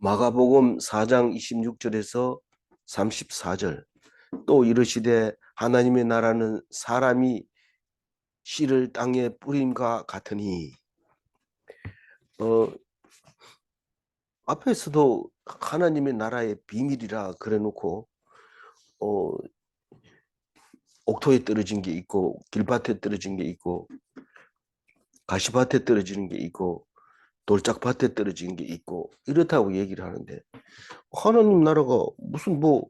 마가복음 4장 26절에서 34절 또 이르시되 하나님의 나라는 사람이 씨를 땅에 뿌림과 같으니 어, 앞에서도 하나님의 나라의 비밀이라 그래놓고 어, 옥토에 떨어진 게 있고 길밭에 떨어진 게 있고 가시밭에 떨어지는 게 있고 돌짝밭에 떨어진 게 있고 이렇다고 얘기를 하는데 하나님 나라가 무슨 뭐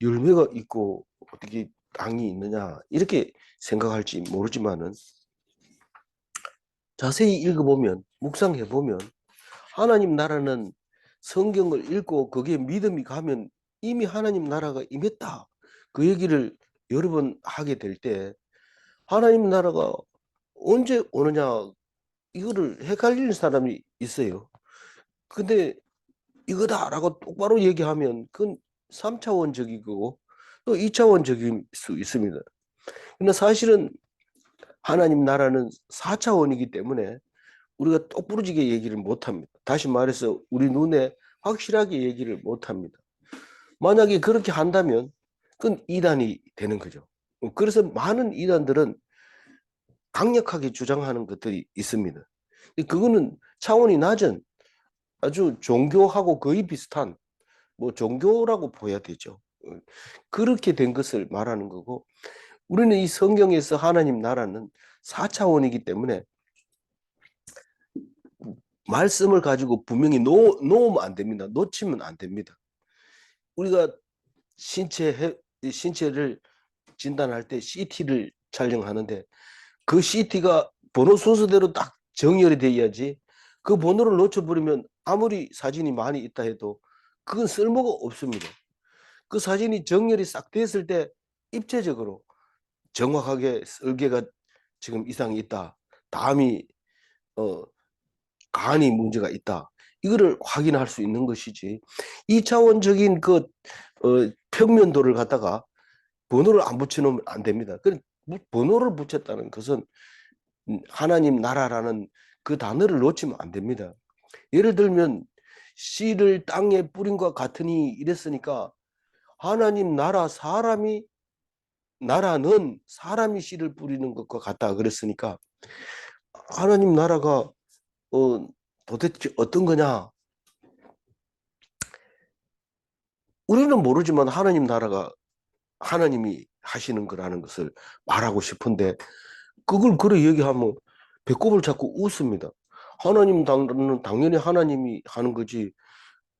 열매가 있고 어떻게 땅이 있느냐 이렇게 생각할지 모르지만은 자세히 읽어보면 묵상해보면 하나님 나라는 성경을 읽고 거기에 믿음이 가면 이미 하나님 나라가 임했다 그 얘기를 여러 번 하게 될 때 하나님 나라가 언제 오느냐 이거를 헷갈리는 사람이 있어요. 근데 이거다라고 똑바로 얘기하면 그건 3차원적이고 또 2차원적일 수 있습니다. 근데 사실은 하나님 나라는 4차원이기 때문에 우리가 똑부러지게 얘기를 못합니다. 다시 말해서 우리 눈에 확실하게 얘기를 못합니다. 만약에 그렇게 한다면 그건 이단이 되는 거죠. 그래서 많은 이단들은 강력하게 주장하는 것들이 있습니다. 그거는 차원이 낮은 아주 종교하고 거의 비슷한 뭐 종교라고 보여야 되죠. 그렇게 된 것을 말하는 거고 우리는 이 성경에서 하나님 나라는 4차원이기 때문에 말씀을 가지고 분명히 놓으면 안 됩니다. 놓치면 안 됩니다. 우리가 신체를 진단할 때 CT를 촬영하는데 그 CT가 번호 순서대로 딱 정렬이 돼야지 그 번호를 놓쳐버리면 아무리 사진이 많이 있다 해도 그건 쓸모가 없습니다. 그 사진이 정렬이 싹 됐을 때 입체적으로 정확하게 설계가 지금 이상이 있다. 담이 간이 문제가 있다. 이거를 확인할 수 있는 것이지. 2차원적인 그 평면도를 갖다가 번호를 안 붙여놓으면 안 됩니다. 번호를 붙였다는 것은 하나님 나라라는 그 단어를 놓치면 안 됩니다. 예를 들면 씨를 땅에 뿌린과 같으니 이랬으니까 하나님 나라는 사람이 씨를 뿌리는 것과 같다 그랬으니까 하나님 나라가 도대체 어떤 거냐? 우리는 모르지만 하나님 나라가 하나님이 하시는 거라는 것을 말하고 싶은데 그걸 그래 얘기하면 배꼽을 잡고 웃습니다. 하나님 당연히 하나님이 하는 거지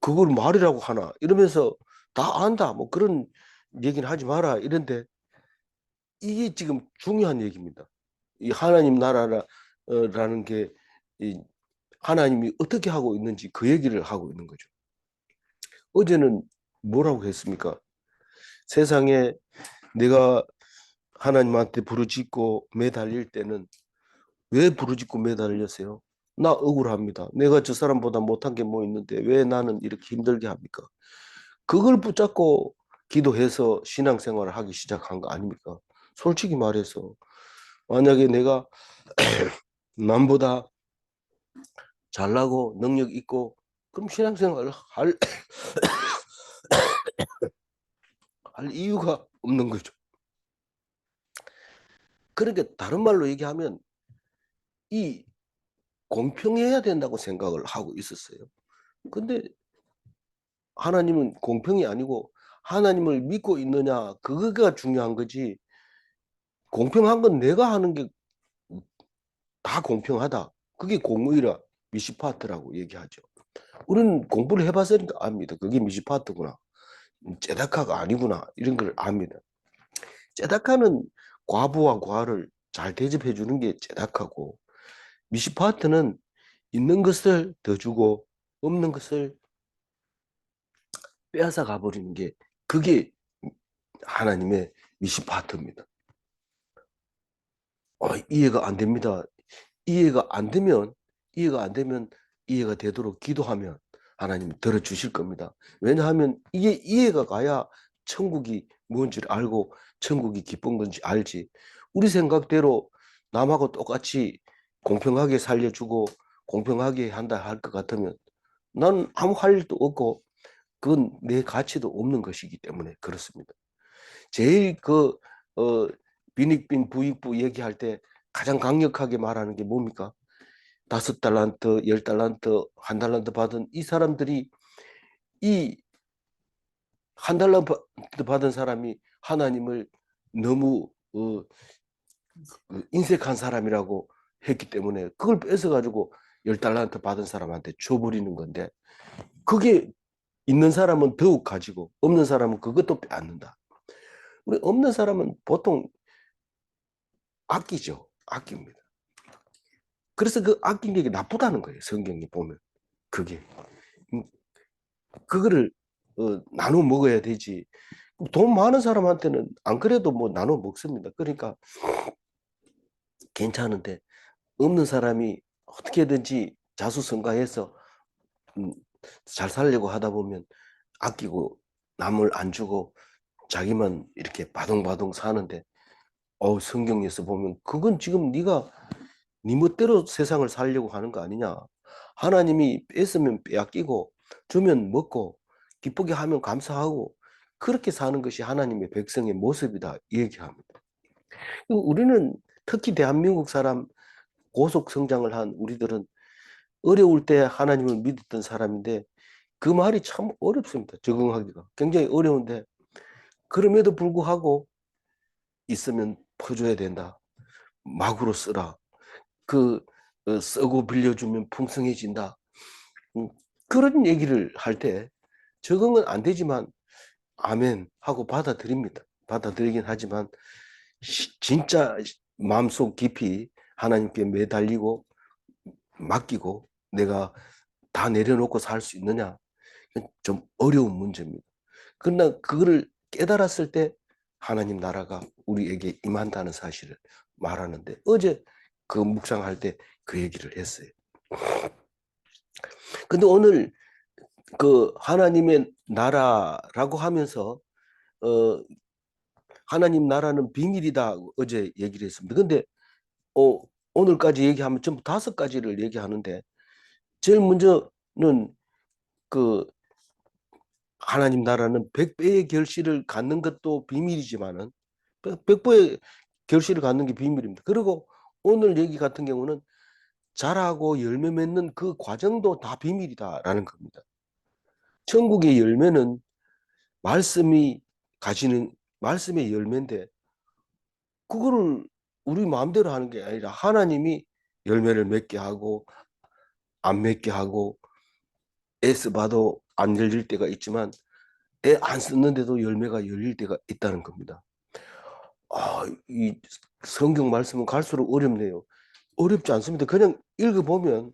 그걸 말이라고 하나 이러면서 다 안다 뭐 그런 얘기는 하지 마라 이런데 이게 지금 중요한 얘기입니다. 이 하나님 나라라는 게 이 하나님이 어떻게 하고 있는지 그 얘기를 하고 있는 거죠. 어제는 뭐라고 했습니까? 세상에 내가 하나님한테 부르짖고 매달릴 때는 왜 부르짖고 매달렸어요? 나 억울합니다. 내가 저 사람보다 못한 게 뭐 있는데 왜 나는 이렇게 힘들게 합니까? 그걸 붙잡고 기도해서 신앙생활을 하기 시작한 거 아닙니까? 솔직히 말해서 만약에 내가 남보다 잘나고 능력 있고 그럼 신앙생활을 할 이유가 없는 거죠. 그러니까 다른 말로 얘기하면 이 공평해야 된다고 생각을 하고 있었어요. 근데 하나님은 공평이 아니고 하나님을 믿고 있느냐 그거가 중요한 거지 공평한 건 내가 하는 게 다 공평하다. 그게 공의라 미시파트라고 얘기하죠. 우리는 공부를 해봤으니까 압니다. 그게 미시파트구나. 제다카가 아니구나. 이런 걸 압니다. 제다카는 과부와 과를 잘 대접해 주는 게 제다카고 미시파트는 있는 것을 더 주고 없는 것을 빼앗아 가버리는 게 그게 하나님의 미시파트입니다. 이해가 안 됩니다. 이해가 안 되면 이해가 되도록 기도하면 하나님이 들어주실 겁니다. 왜냐하면 이게 이해가 가야 천국이 뭔지를 알고 천국이 기쁜 건지 알지. 우리 생각대로 남하고 똑같이 공평하게 살려주고 공평하게 한다 할 것 같으면 나는 아무 할 일도 없고 그건 내 가치도 없는 것이기 때문에 그렇습니다. 제일 빈익빈 부익부 얘기할 때 가장 강력하게 말하는 게 뭡니까? 5달란트, 10달란트, 1달란트 받은 이 사람들이 이 1달란트 받은 사람이 하나님을 너무 인색한 사람이라고 했기 때문에 그걸 뺏어가지고 10달란트 받은 사람한테 줘버리는 건데 그게 있는 사람은 더욱 가지고 없는 사람은 그것도 빼앗는다. 우리 없는 사람은 보통 아끼죠. 아낍니다. 그래서 그 아낀 게 나쁘다는 거예요. 성경에 보면. 그게. 그거를 나눠 먹어야 되지. 돈 많은 사람한테는 안 그래도 뭐 나눠 먹습니다. 그러니까 괜찮은데 없는 사람이 어떻게든지 자수성가해서 음, 잘 살려고 하다 보면 아끼고 남을 안 주고 자기만 이렇게 바둥바둥 사는데 성경에서 보면 그건 지금 네가 네 멋대로 세상을 살려고 하는 거 아니냐. 하나님이 뺏으면 빼앗기고 주면 먹고 기쁘게 하면 감사하고 그렇게 사는 것이 하나님의 백성의 모습이다 이 얘기합니다. 우리는 특히 대한민국 사람 고속 성장을 한 우리들은 어려울 때 하나님을 믿었던 사람인데 그 말이 참 어렵습니다. 적응하기가 굉장히 어려운데 그럼에도 불구하고 있으면 퍼줘야 된다. 막으로 쓰라. 쓰고 빌려주면 풍성해진다. 음, 그런 얘기를 할 때 적응은 안 되지만 아멘 하고 받아들입니다. 받아들이긴 하지만 진짜 마음속 깊이 하나님께 매달리고 맡기고 내가 다 내려놓고 살 수 있느냐 좀 어려운 문제입니다. 그러나 그거를 깨달았을 때 하나님 나라가 우리에게 임한다는 사실을 말하는데 어제 그 묵상할 때 그 얘기를 했어요. 근데 오늘 그 하나님의 나라라고 하면서 어 하나님 나라는 비밀이다 어제 얘기를 했습니다. 근데 오늘까지 얘기하면 전부 5가지를 얘기하는데 제일 먼저는 그 하나님 나라는 100배의 결실을 갖는 것도 비밀이지만은 100배의 결실을 갖는 게 비밀입니다. 그리고 오늘 얘기 같은 경우는 자라고 열매 맺는 그 과정도 다 비밀이다라는 겁니다. 천국의 열매는 말씀이 가지는 말씀의 열매인데 그거를 우리 마음대로 하는 게 아니라 하나님이 열매를 맺게 하고 안 맺게 하고 애써봐도 안 열릴 때가 있지만 애 안 썼는데도 열매가 열릴 때가 있다는 겁니다. 이 성경 말씀은 갈수록 어렵네요. 어렵지 않습니다. 그냥 읽어보면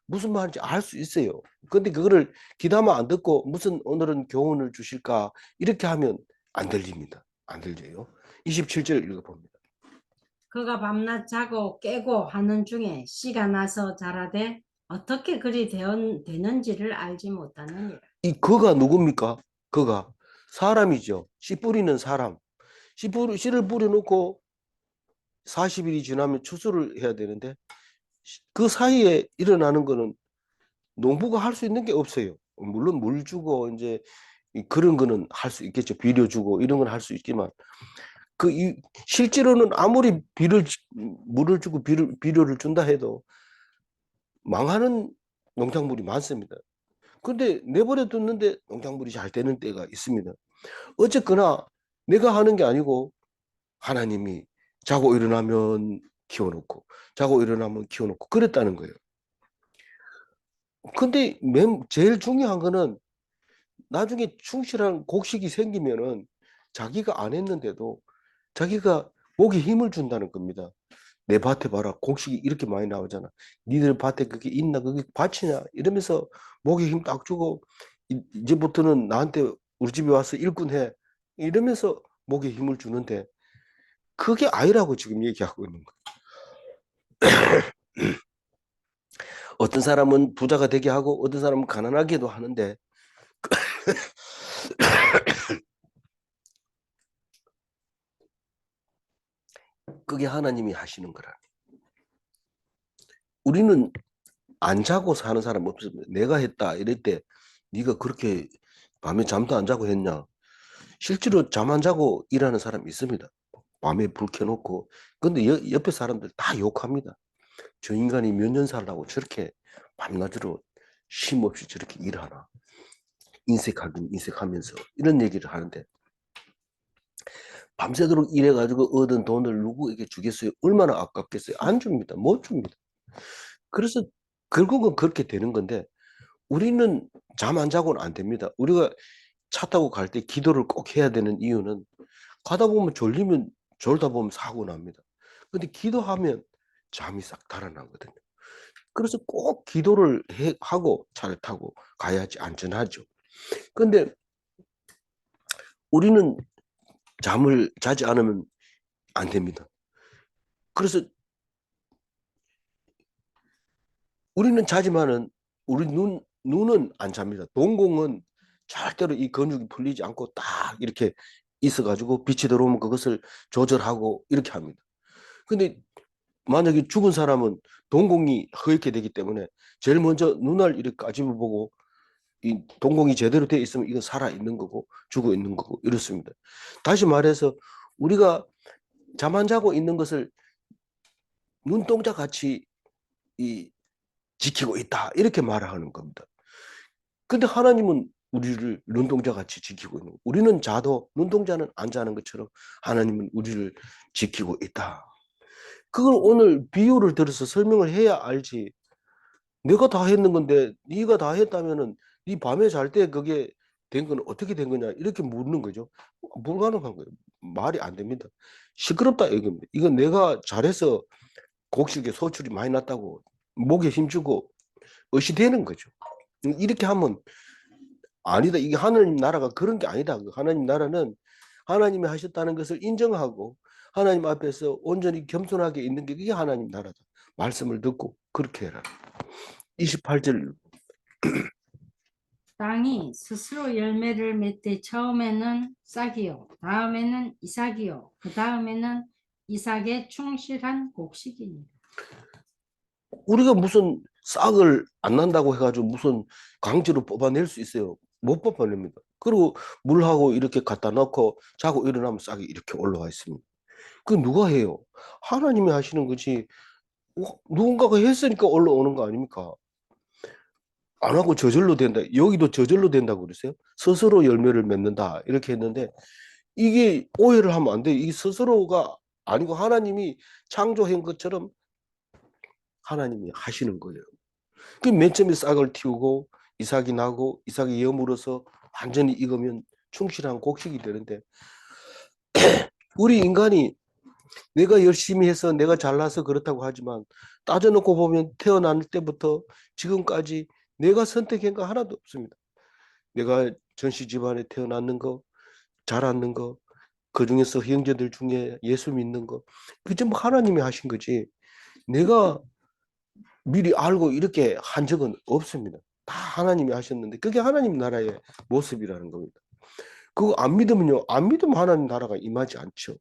무슨 말인지 알 수 있어요. 근데 그거를 귀담아 안 듣고 무슨 오늘은 교훈을 주실까 이렇게 하면 안 들립니다. 안 들려요. 27절 읽어봅니다. 그가 밤낮 자고 깨고 하는 중에 씨가 나서 자라되 어떻게 그리 되는지를 알지 못하느니라. 이 그가 누굽니까? 그가 사람이죠. 씨 뿌리는 사람. 씨를 뿌려놓고 40일이 지나면 추수를 해야 되는데 그 사이에 일어나는 거는 농부가 할 수 있는 게 없어요. 물론 물 주고 이제 그런 거는 할 수 있겠죠. 비료 주고 이런 건 할 수 있지만 실제로는 아무리 물을 주고 비료를 준다 해도 망하는 농작물이 많습니다. 근데 내버려 뒀는데 농작물이 잘 되는 때가 있습니다. 어쨌거나 내가 하는 게 아니고 하나님이 자고 일어나면 키워놓고 자고 일어나면 키워놓고 그랬다는 거예요. 근데 제일 중요한 거는 나중에 충실한 곡식이 생기면은 자기가 안 했는데도 자기가 목에 힘을 준다는 겁니다. 내 밭에 봐라. 곡식이 이렇게 많이 나오잖아. 니들 밭에 그게 있나? 그게 밭이냐? 이러면서 목에 힘 딱 주고 이제부터는 나한테 우리 집에 와서 일꾼해. 이러면서 목에 힘을 주는데 그게 아니라고 지금 얘기하고 있는 거예요. 어떤 사람은 부자가 되게 하고 어떤 사람은 가난하게도 하는데 그게 하나님이 하시는 거라. 우리는 안 자고 사는 사람 없습니다. 내가 했다 이럴 때 네가 그렇게 밤에 잠도 안 자고 했냐? 실제로 잠 안 자고 일하는 사람이 있습니다. 밤에 불 켜놓고. 근데 옆에 사람들 다 욕합니다. 저 인간이 몇 년 살라고 저렇게 밤낮으로 쉼 없이 저렇게 일하나. 인색하긴 인색하면서 이런 얘기를 하는데 밤새도록 일해가지고 얻은 돈을 누구에게 주겠어요? 얼마나 아깝겠어요? 안 줍니다. 못 줍니다. 그래서 결국은 그렇게 되는 건데 우리는 잠 안 자고는 안 됩니다. 우리가 차 타고 갈 때 기도를 꼭 해야 되는 이유는 가다 보면 졸리면 졸다 보면 사고 납니다. 근데 기도하면 잠이 싹 달아나거든요. 그래서 꼭 기도를 하고 차를 타고 가야지 안전하죠. 근데 우리는 잠을 자지 않으면 안 됩니다. 그래서 우리는 자지만은 우리 눈은 안 잡니다. 동공은 절대로 이 근육이 풀리지 않고 딱 이렇게 있어가지고 빛이 들어오면 그것을 조절하고 이렇게 합니다. 근데 만약에 죽은 사람은 동공이 허옇게 되기 때문에 제일 먼저 눈알 이렇게 까집어 보고 이 동공이 제대로 돼 있으면 이건 살아 있는 거고 죽어 있는 거고 이렇습니다. 다시 말해서 우리가 잠 안 자고 있는 것을 눈동자 같이 이 지키고 있다 이렇게 말하는 겁니다. 근데 하나님은 우리를 눈동자 같이 지키고 있는 거. 우리는 자도 눈동자는 안 자는 것처럼 하나님은 우리를 지키고 있다. 그걸 오늘 비유를 들어서 설명을 해야 알지. 내가 다 했는 건데 네가 다 했다면은 네 밤에 잘 때 그게 된 건 어떻게 된 거냐 이렇게 묻는 거죠. 불가능한 거예요. 말이 안 됩니다. 시끄럽다 이겁니다. 이건 내가 잘해서 곡식에 소출이 많이 났다고 목에 힘주고 의시되는 거죠. 이렇게 하면 아니다. 이게 하나님 나라가 그런 게 아니다. 하나님 나라는 하나님이 하셨다는 것을 인정하고 하나님 앞에서 온전히 겸손하게 있는 게 그게 하나님 나라다. 말씀을 듣고 그렇게 해라. 28절. 땅이 스스로 열매를 맺되 처음에는 싹이요, 다음에는 이삭이요, 그 다음에는 이삭에 충실한 곡식이니라. 우리가 무슨 싹을 안 난다고 해가지고 무슨 강제로 뽑아낼 수 있어요? 못 뽑아냅니다. 그리고 물하고 이렇게 갖다 넣고 자고 일어나면 싹이 이렇게 올라와 있습니다. 그 누가 해요? 하나님이 하시는 거지. 누군가가 했으니까 올라오는 거 아닙니까? 안 하고 저절로 된다. 여기도 저절로 된다고 그랬어요. 스스로 열매를 맺는다. 이렇게 했는데 이게 오해를 하면 안 돼. 이 스스로가 아니고 하나님이 창조한 것처럼 하나님이 하시는 거예요. 그 맨 처음에 싹을 틔우고 이삭이 나고 이삭이 여물어서 완전히 익으면 충실한 곡식이 되는데 우리 인간이 내가 열심히 해서 내가 잘나서 그렇다고 하지만 따져놓고 보면 태어날 때부터 지금까지 내가 선택한 거 하나도 없습니다. 내가 전시 집안에 태어났는 거, 자랐는 거, 그 중에서 형제들 중에 예수 믿는 거, 그 전부 하나님이 하신 거지. 내가 미리 알고 이렇게 한 적은 없습니다. 다 하나님이 하셨는데 그게 하나님 나라의 모습이라는 겁니다. 그거 안 믿으면요, 안 믿으면 하나님 나라가 임하지 않죠.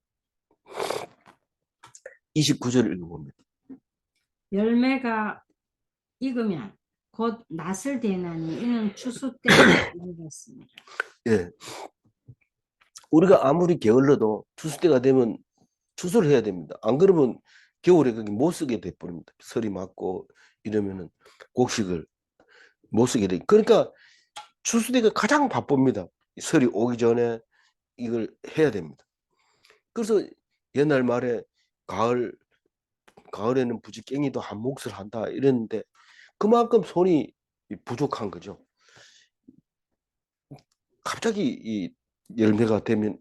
29절을 읽어봅니다. 열매가 익으면 곧 낫을 대나니 이는 추수 때에 이르렀습니다. 예, 우리가 아무리 게을러도 추수 때가 되면 추수를 해야 됩니다. 안 그러면 겨울에 거기 못 쓰게 돼 버립니다. 설이 맞고 이러면은 곡식을 못 쓰게 돼. 그러니까 추수 때가 가장 바쁩니다. 설이 오기 전에 이걸 해야 됩니다. 그래서 옛날 말에 가을 가을에는 부지깽이도 한 몫을 한다 이랬는데 그만큼 손이 부족한 거죠. 갑자기 이 열매가 되면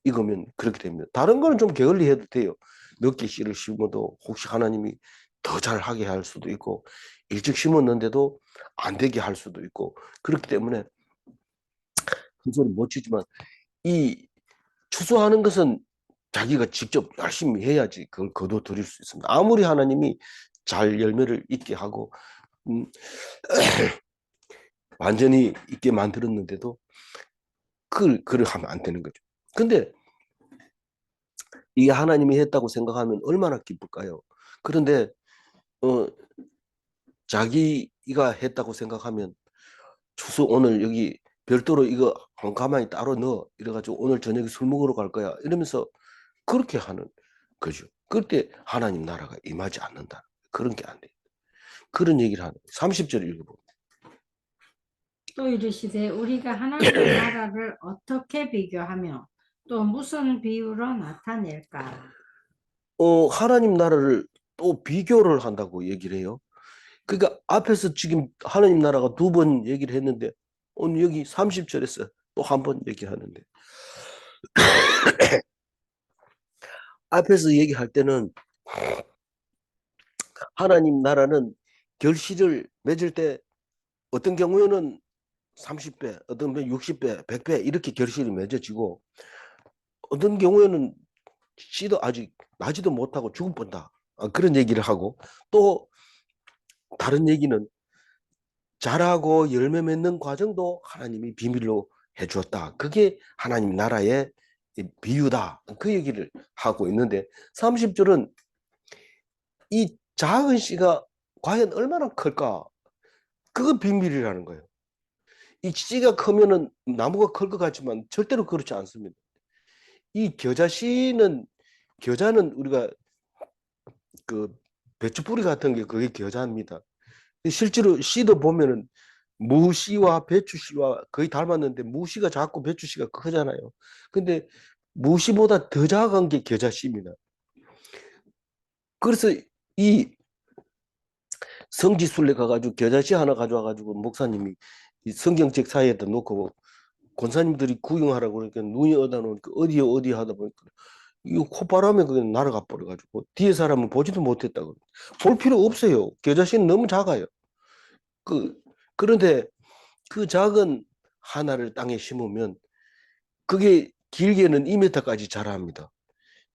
익으면 그렇게 됩니다. 다른 거는 좀 게을리 해도 돼요. 늦게 씨를 심어도 혹시 하나님이 더 잘하게 할 수도 있고 일찍 심었는데도 안 되게 할 수도 있고 그렇기 때문에 큰 소리 못 치지만 이 추수하는 것은 자기가 직접 열심히 해야지 그걸 거둬들일 수 있습니다. 아무리 하나님이 잘 열매를 잇게 하고 완전히 있게 만들었는데도 그걸 하면 안 되는 거죠. 근데 이게 하나님이 했다고 생각하면 얼마나 기쁠까요? 그런데 어, 자기가 했다고 생각하면 추수 오늘 여기 별도로 이거 한 가마에 따로 넣어 이래가지고 오늘 저녁에 술 먹으러 갈 거야 이러면서 그렇게 하는 거죠. 그때 하나님 나라가 임하지 않는다. 그런 게 안 돼. 그런 얘기를 하는 30절 읽어보면 또 이르시되 우리가 하나님의 나라를 어떻게 비교하며 또 무슨 비유로 나타낼까? 하나님 나라를 또 비교를 한다고 얘기를 해요. 그러니까 앞에서 지금 하나님 나라가 두 번 얘기를 했는데 오늘 여기 30절에서 또 한 번 얘기하는데 앞에서 얘기할 때는 하나님 나라는 결실을 맺을 때 어떤 경우에는 30배, 어떤 경우는 60배, 100배 이렇게 결실이 맺어지고 어떤 경우에는 씨도 아직 나지도 못하고 죽을 뻔다. 그런 얘기를 하고 또 다른 얘기는 자라고 열매 맺는 과정도 하나님이 비밀로 해주었다. 그게 하나님 나라의 비유다. 그 얘기를 하고 있는데 30절은 이 작은 씨가 과연 얼마나 클까? 그거 비밀이라는 거예요. 이 씨가 크면은 나무가 클 것 같지만 절대로 그렇지 않습니다. 이 겨자는 우리가 그 배추 뿌리 같은 게 그게 겨자입니다. 실제로 씨도 보면은 무씨와 배추씨와 거의 닮았는데 무씨가 작고 배추씨가 크잖아요. 근데 무씨보다 더 작은 게 겨자씨입니다. 그래서 이 성지순례 가가지고 겨자씨 하나 가져와가지고 목사님이 이 성경책 사이에다 놓고 권사님들이 구경하라고 그러니까 눈이 어디다 놓으니까 어디 하다 보니까 이 콧바람에 그냥 날아가 버려가지고 뒤에 사람은 보지도 못했다고. 볼 필요 없어요. 겨자씨는 너무 작아요. 그 그런데 그 작은 하나를 땅에 심으면 그게 길게는 2m까지 자랍니다.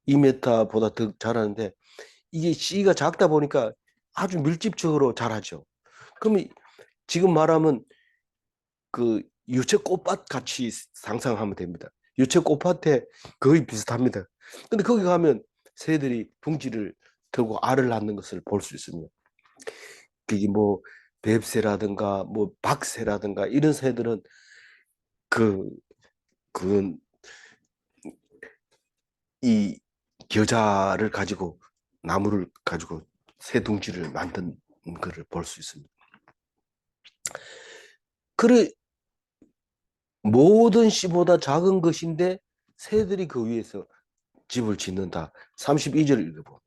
2m보다 더 자라는데 이게 씨가 작다 보니까 아주 밀집적으로 자라죠. 그러면 지금 말하면 그 유채 꽃밭 같이 상상하면 됩니다. 유채 꽃밭에 거의 비슷합니다. 근데 거기 가면 새들이 둥지를 들고 알을 낳는 것을 볼 수 있습니다. 그게 뭐 뱁새라든가 뭐 박새라든가 이런 새들은 그 그건 이 겨자를 가지고 나무를 가지고 새 둥지를 만든 것을 볼 수 있습니다. 그래 모든 씨보다 작은 것인데 새들이 그 위에서 집을 짓는다. 32절 읽어보.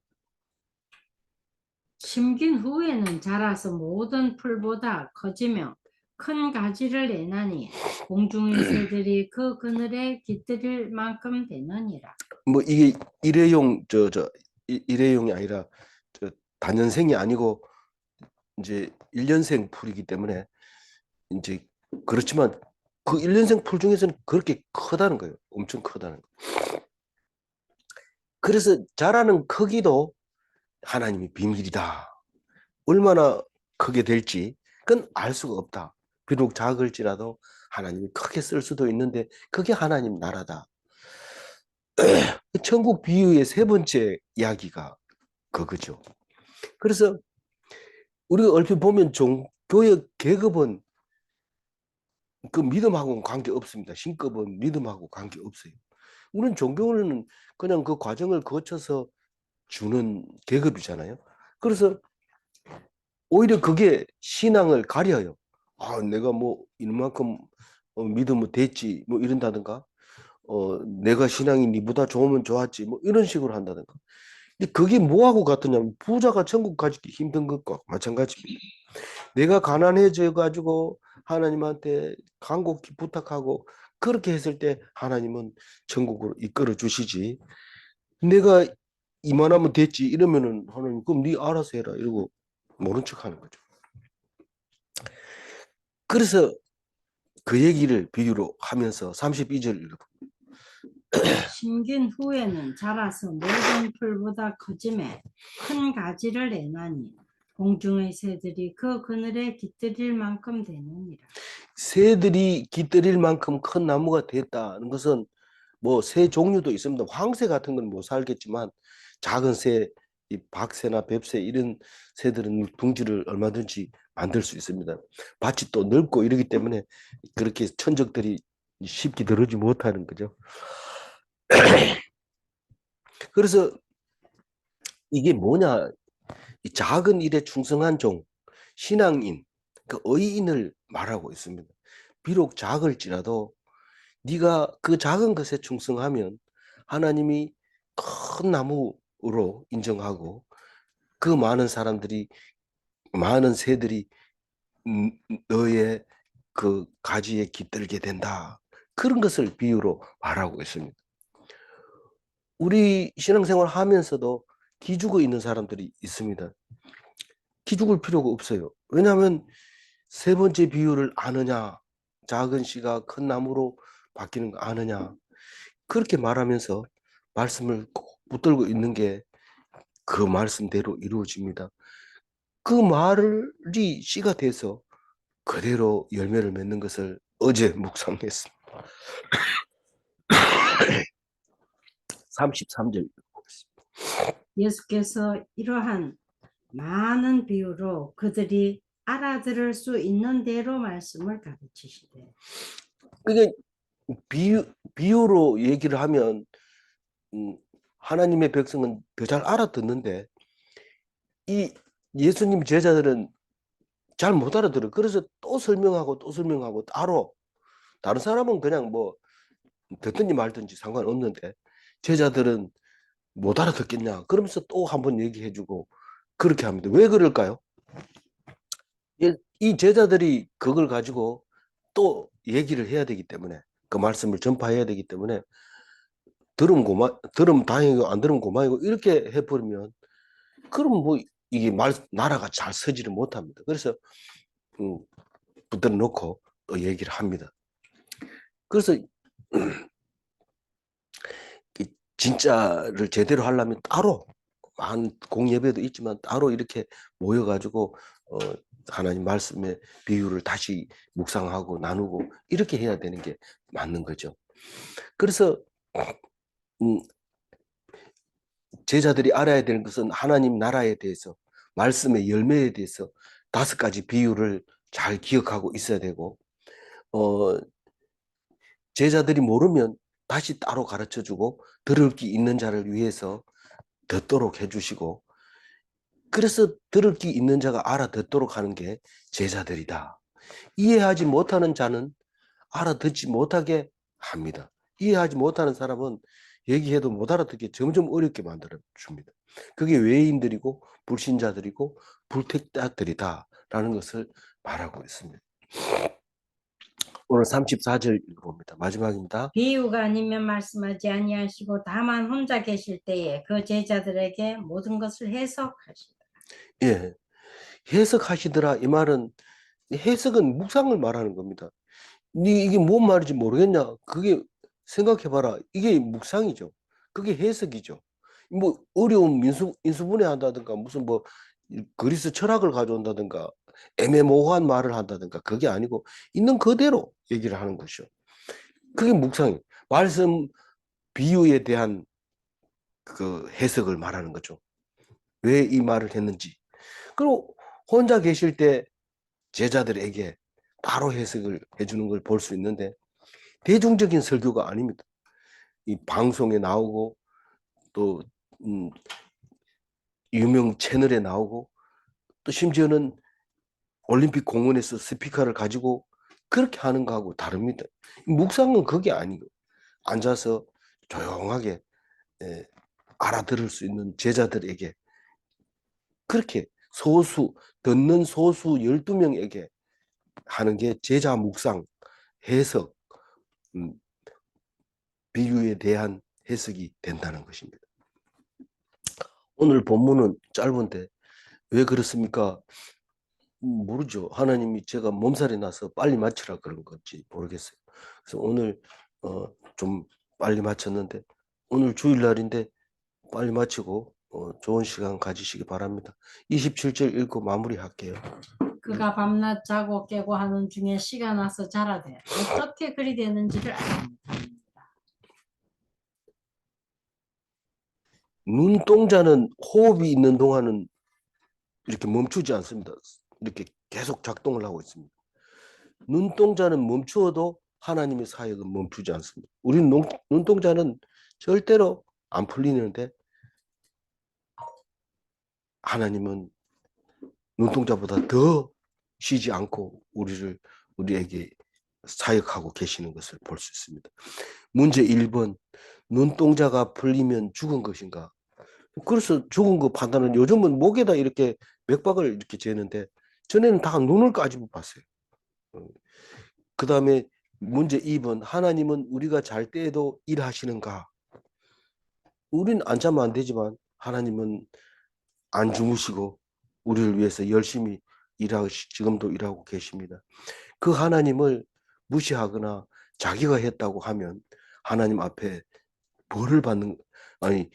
심긴 후에는 자라서 모든 풀보다 커지며 큰 가지를 내나니 공중의 새들이 그 그늘에 깃들일 만큼 되느니라. 뭐 이게 일회용 일회용이 아니라 저 단연생이 아니고 이제 1년생 풀이기 때문에 이제 그렇지만 그 1년생 풀 중에서는 그렇게 크다는 거예요. 엄청 크다는 거. 그래서 자라는 크기도 하나님이 비밀이다. 얼마나 크게 될지 그건 알 수가 없다. 비록 작을지라도 하나님이 크게 쓸 수도 있는데 그게 하나님 나라다. 천국 비유의 세 번째 이야기가 그거죠. 그래서 우리가 얼핏 보면 종교의 계급은 그 믿음하고는 관계 없습니다. 신급은 믿음하고 관계 없어요. 우리는 종교는 그냥 그 과정을 거쳐서 주는 계급이잖아요. 그래서 오히려 그게 신앙을 가려요. 아, 내가 뭐 이만큼 믿으면 됐지 뭐 이런다든가 내가 신앙이 니보다 좋으면 좋았지 뭐 이런 식으로 한다든가. 근데 그게 뭐하고 같으냐면 부자가 천국 가기 힘든 것과 마찬가지입니다. 내가 가난해져 가지고 하나님한테 간곡히 부탁하고 그렇게 했을 때 하나님은 천국으로 이끌어 주시지. 내가 이만하면 됐지 이러면은 하나님 그럼 네 알아서 해라 이러고 모른 척하는 거죠. 그래서 그 얘기를 비유로 하면서 32절 읽어. 심긴 후에는 자라서 모든 풀보다 커짐에 큰 가지를 내나니 공중의 새들이 그 그늘에 깃들일 만큼 되느니라. 새들이 깃들일 만큼 큰 나무가 됐다는 것은 뭐 새 종류도 있습니다. 황새 같은 건 못 살겠지만 작은 새 이 박새나 뱁새 이런 새들은 둥지를 얼마든지 만들 수 있습니다. 밭이 또 넓고 이러기 때문에 그렇게 천적들이 쉽게 들어오지 못하는 거죠. 그래서 이게 뭐냐? 이 작은 일에 충성한 종, 신앙인, 그 의인을 말하고 있습니다. 비록 작을지라도 네가 그 작은 것에 충성하면 하나님이 큰 나무로 인정하고 그 많은 사람들이 많은 새들이 너의 그 가지에 깃들게 된다. 그런 것을 비유로 말하고 있습니다. 우리 신앙생활 하면서도 기죽어 있는 사람들이 있습니다. 기죽을 필요가 없어요. 왜냐하면 세 번째 비유를 아느냐, 작은 씨가 큰 나무로 바뀌는 거 아느냐, 그렇게 말하면서 말씀을 꼭 붙들고 있는 게 그 말씀대로 이루어집니다. 그 말이 씨가 돼서 그대로 열매를 맺는 것을 어제 묵상했습니다. 33절 읽어보겠습니다. 예수께서 이러한 많은 비유로 그들이 알아들을 수 있는 대로 말씀을 가르치시되. 그게 비유로 얘기를 하면 하나님의 백성은 더 잘 알아듣는데 이 예수님 제자들은 잘 못 알아들어요. 그래서 또 설명하고 또 설명하고 따로 다른 사람은 그냥 뭐 듣든지 말든지 상관없는데 제자들은 못 알아듣겠냐 그러면서 또 한번 얘기해주고 그렇게 합니다. 왜 그럴까요? 이 제자들이 그걸 가지고 또 얘기를 해야 되기 때문에 그 말씀을 전파해야 되기 때문에 들으면 다행이고 안 들으면 고마이고 이렇게 해버리면 그럼 뭐 이게 나라가 잘 서지를 못합니다. 그래서 붙들어 놓고 또 얘기를 합니다. 그래서 진짜를 제대로 하려면 따로 한 공예배도 있지만 따로 이렇게 모여가지고 하나님 말씀의 비유를 다시 묵상하고 나누고 이렇게 해야 되는 게 맞는 거죠. 그래서 제자들이 알아야 되는 것은 하나님 나라에 대해서 말씀의 열매에 대해서 5가지 비유를 잘 기억하고 있어야 되고 제자들이 모르면 다시 따로 가르쳐주고 들을 기 있는 자를 위해서 듣도록 해주시고 그래서 들을 기 있는 자가 알아듣도록 하는 게 제자들이다. 이해하지 못하는 자는 알아듣지 못하게 합니다. 이해하지 못하는 사람은 얘기해도 못 알아듣게 점점 어렵게 만들어 줍니다. 그게 외인들이고 불신자들이고 불택자들이다라는 것을 말하고 있습니다. 오늘 34절 읽어봅니다. 마지막입니다. 비유가 아니면 말씀하지 아니하시고 다만 혼자 계실 때에 그 제자들에게 모든 것을 해석하시더라. 예, 해석하시더라. 이 말은 해석은 묵상을 말하는 겁니다. 이게 뭔 말인지 모르겠냐? 그게 생각해봐라. 이게 묵상이죠. 그게 해석이죠. 뭐 어려운 인수분해 한다든가 무슨 뭐 그리스 철학을 가져온다든가 애매모호한 말을 한다든가 그게 아니고 있는 그대로 얘기를 하는 것이죠. 그게 묵상이 말씀 비유에 대한 그 해석을 말하는 거죠. 왜 이 말을 했는지. 그리고 혼자 계실 때 제자들에게 따로 해석을 해주는 걸 볼 수 있는데 대중적인 설교가 아닙니다. 이 방송에 나오고 또 유명 채널에 나오고 또 심지어는 올림픽 공원에서 스피커를 가지고 그렇게 하는 거하고 다릅니다. 묵상은 그게 아니고 앉아서 조용하게 알아들을 수 있는 제자들에게 그렇게 듣는 소수 12명에게 하는 게 제자 묵상, 해석, 비유에 대한 해석이 된다는 것입니다. 오늘 본문은 짧은데 왜 그렇습니까? 모르죠. 하나님이 제가 몸살이 나서 빨리 마치라 그런 건지 모르겠어요. 그래서 오늘 좀 빨리 마쳤는데 오늘 주일날인데 빨리 마치고 좋은 시간 가지시기 바랍니다. 27절 읽고 마무리할게요. 그가 밤낮 자고 깨고 하는 중에 씨가 나서 자라되 어떻게 그리 되는지를 알지 못합니다. 눈동자는 호흡이 있는 동안은 이렇게 멈추지 않습니다. 이렇게 계속 작동을 하고 있습니다. 눈동자는 멈추어도 하나님의 사역은 멈추지 않습니다. 우리는 눈동자는 절대로 안 풀리는데 하나님은 눈동자보다 더 쉬지 않고 우리에게 사역하고 계시는 것을 볼 수 있습니다. 문제 1번, 눈동자가 풀리면 죽은 것인가? 그래서 죽은 거 판단은 요즘은 목에다 이렇게 맥박을 이렇게 재는데 전에는 다 눈을 까지고 봤어요. 그 다음에 문제 2번, 하나님은 우리가 잘 때에도 일하시는가? 우리는 안 자면 안 되지만 하나님은 안 주무시고 우리를 위해서 열심히 지금도 일하고 계십니다. 그 하나님을 무시하거나 자기가 했다고 하면 하나님 앞에 벌을 받는, 아니,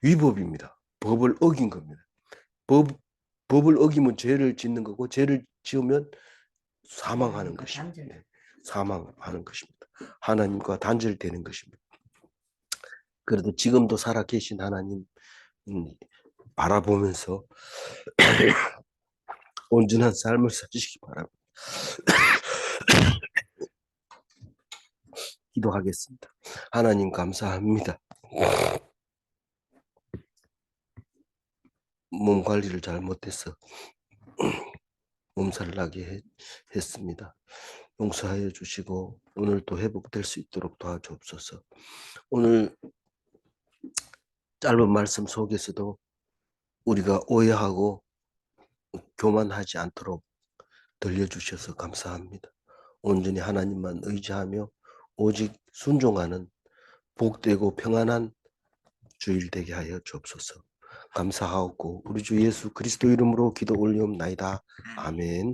위법입니다. 법을 어긴 겁니다. 법을 어기면 죄를 짓는 거고, 죄를 지으면 사망하는 것입니다. 네, 사망하는 것입니다. 하나님과 단절되는 것입니다. 그래도 지금도 살아 계신 하나님 바라보면서 온전한 삶을 사시기 바랍니다. 기도하겠습니다. 하나님 감사합니다. 몸 관리를 잘못해서 몸살을 나게 했습니다. 용서하여 주시고 오늘 또 회복될 수 있도록 도와주옵소서. 오늘 짧은 말씀 속에서도 우리가 오해하고 교만하지 않도록 들려주셔서 감사합니다. 온전히 하나님만 의지하며 오직 순종하는 복되고 평안한 주일 되게 하여 주옵소서. 감사하옵고 우리 주 예수 그리스도 이름으로 기도 올리옵나이다. 아멘.